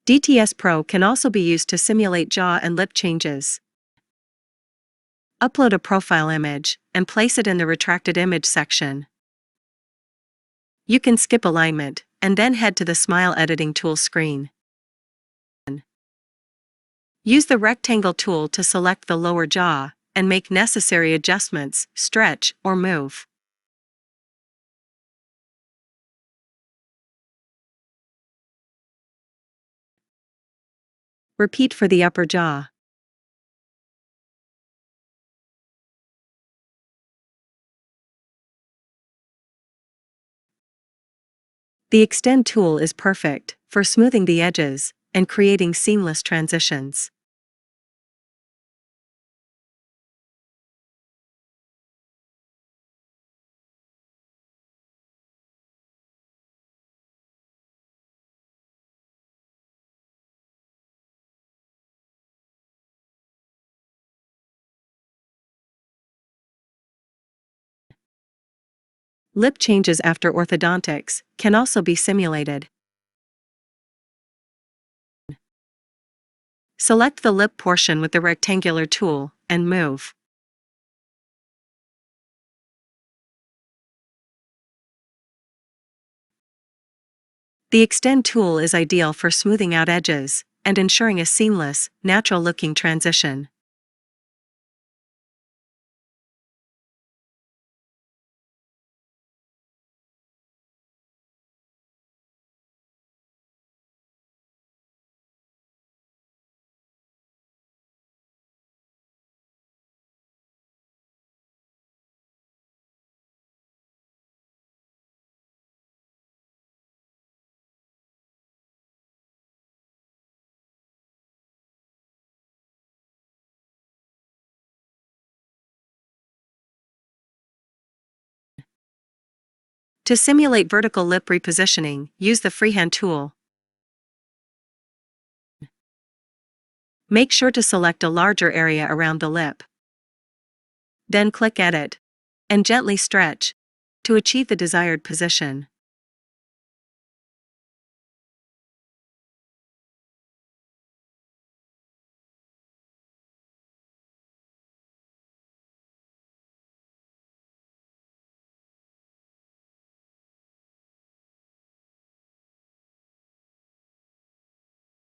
DTS PRO can also be used to simulate jaw and lip changes. Upload a profile image and place it in the retracted image section. You can skip alignment and then head to the Smile Editing tool screen. Use the rectangle tool to select the lower jaw and make necessary adjustments, stretch, or move. Repeat for the upper jaw. The Extend tool is perfect for smoothing the edges and creating seamless transitions. Lip changes after orthodontics can also be simulated. Select the lip portion with the rectangular tool and move. The Extend tool is ideal for smoothing out edges and ensuring a seamless, natural-looking transition. To simulate vertical lip repositioning, use the freehand tool. Make sure to select a larger area around the lip. Then click Edit and gently stretch to achieve the desired position.